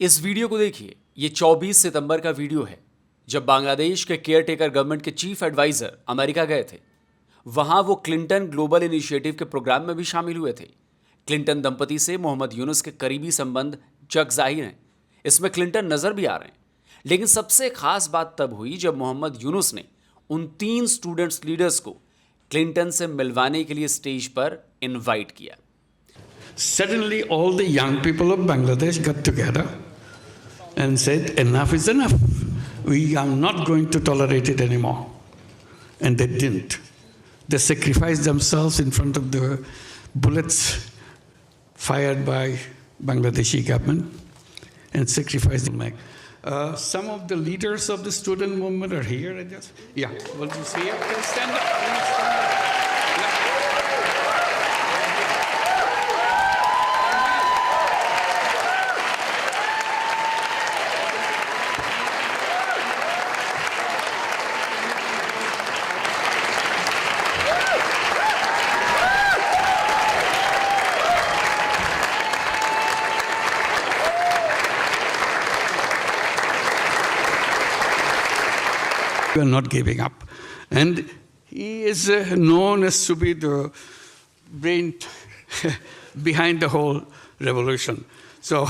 इस वीडियो को देखिए। ये 24 सितंबर का वीडियो है जब बांग्लादेश के केयरटेकर गवर्नमेंट के चीफ एडवाइजर अमेरिका गए थे। वहां वो क्लिंटन ग्लोबल इनिशिएटिव के प्रोग्राम में भी शामिल हुए थे। क्लिंटन दंपति से मोहम्मद यूनुस के करीबी संबंध जग जाहिर हैं। इसमें क्लिंटन नजर भी आ रहे हैं। लेकिन सबसे खास बात तब हुई जब मोहम्मद यूनुस ने उन 3 स्टूडेंट्स लीडर्स को क्लिंटन से मिलवाने के लिए स्टेज पर इनवाइट किया। Suddenly, all the young people of Bangladesh got together and said, enough is enough. We are not going to tolerate it anymore. And they didn't. They sacrificed themselves in front of the bullets fired by Bangladeshi government and sacrificed them. Some of the leaders of the student movement are here, I guess. Yeah, want to see it? Stand up. Stand up. We are not giving up. And he is known as to be the brain behind the whole revolution. So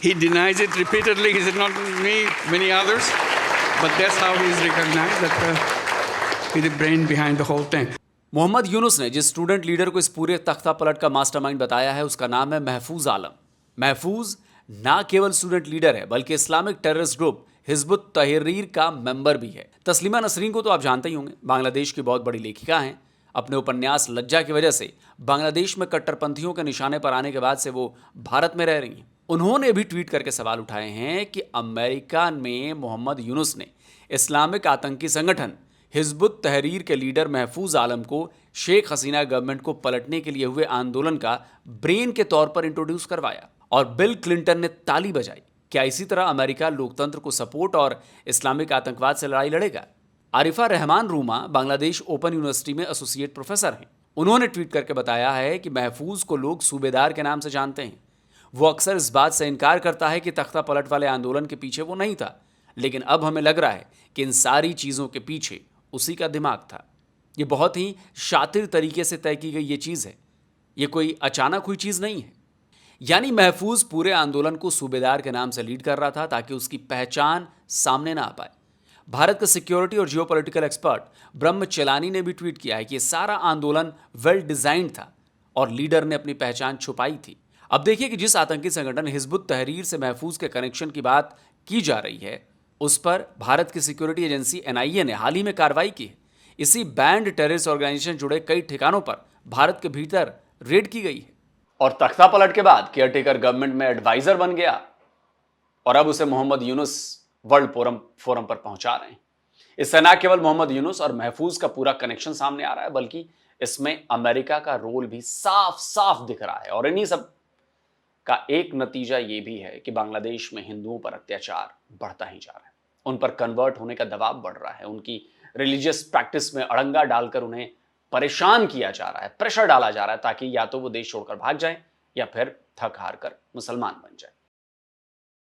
he denies it repeatedly. He said, not me, many others. But that's how he is recognized, that he's the brain behind the whole thing. Mohammad Yunus ने जिस student leader को इस पूरे तख्ता पलट का mastermind बताया है उसका नाम है महफूज आलम। महफूज ना केवल स्टूडेंट लीडर है बल्कि इस्लामिक टेररिस्ट ग्रुप हिजबुत तहरीर का मेंबर भी है। तस्लीमा नसरीन को तो आप जानते ही होंगे, बांग्लादेश की बहुत बड़ी लेखिका हैं। अपने उपन्यास लज्जा की वजह से बांग्लादेश में कट्टरपंथियों के निशाने पर आने के बाद से वो भारत में रह रही हैं। उन्होंने भी ट्वीट करके सवाल उठाए हैं कि अमेरिका में मोहम्मद यूनुस ने इस्लामिक आतंकी संगठन हिजबुत तहरीर के लीडर महफूज आलम को शेख हसीना गवर्नमेंट को पलटने के लिए हुए आंदोलन का ब्रेन के तौर पर इंट्रोड्यूस करवाया और बिल क्लिंटन ने ताली बजाई। क्या इसी तरह अमेरिका लोकतंत्र को सपोर्ट और इस्लामिक आतंकवाद से लड़ाई लड़ेगा? आरिफा रहमान रूमा बांग्लादेश ओपन यूनिवर्सिटी में एसोसिएट प्रोफेसर हैं। उन्होंने ट्वीट करके बताया है कि महफूज को लोग सूबेदार के नाम से जानते हैं। वो अक्सर इस बात से इनकार करता है कि तख्ता पलट वाले आंदोलन के पीछे वो नहीं था, लेकिन अब हमें लग रहा है कि इन सारी चीज़ों के पीछे उसी का दिमाग था। ये बहुत ही शातिर तरीके से तय की गई ये चीज़ है। ये कोई अचानक हुई चीज़ नहीं है। यानी महफूज पूरे आंदोलन को सूबेदार के नाम से लीड कर रहा था ताकि उसकी पहचान सामने ना आ पाए। भारत का सिक्योरिटी और जियोपॉलिटिकल एक्सपर्ट ब्रह्म चेलानी ने भी ट्वीट किया है कि ये सारा आंदोलन वेल डिजाइंड था और लीडर ने अपनी पहचान छुपाई थी। अब देखिए कि जिस आतंकी संगठन हिजबुत तहरीर से महफूज के कनेक्शन की बात की जा रही है उस पर भारत की सिक्योरिटी एजेंसी NIA ने हाल ही में कार्रवाई की है। इसी बैंड टेररिस्ट ऑर्गेनाइजेशन जुड़े कई ठिकानों पर भारत के भीतर रेड की गई है। और तख्ता पलट के बाद केयरटेकर गवर्नमेंट में एडवाइजर बन गया और अब उसे मोहम्मद यूनुस वर्ल्ड फोरम पर पहुंचा रहे हैं। इससे न केवल मोहम्मद यूनुस और महफूज का पूरा कनेक्शन सामने आ रहा है बल्कि इसमें अमेरिका का रोल भी साफ साफ दिख रहा है। और इन्हीं सब का एक नतीजा ये भी है कि बांग्लादेश में हिंदुओं पर अत्याचार बढ़ता ही जा रहा है। उन पर कन्वर्ट होने का दबाव बढ़ रहा है। उनकी रिलीजियस प्रैक्टिस में अड़ंगा डालकर उन्हें परेशान किया जा रहा है, प्रेशर डाला जा रहा है ताकि या तो वो देश छोड़कर भाग जाएं या फिर थक हार कर मुसलमान बन जाएं।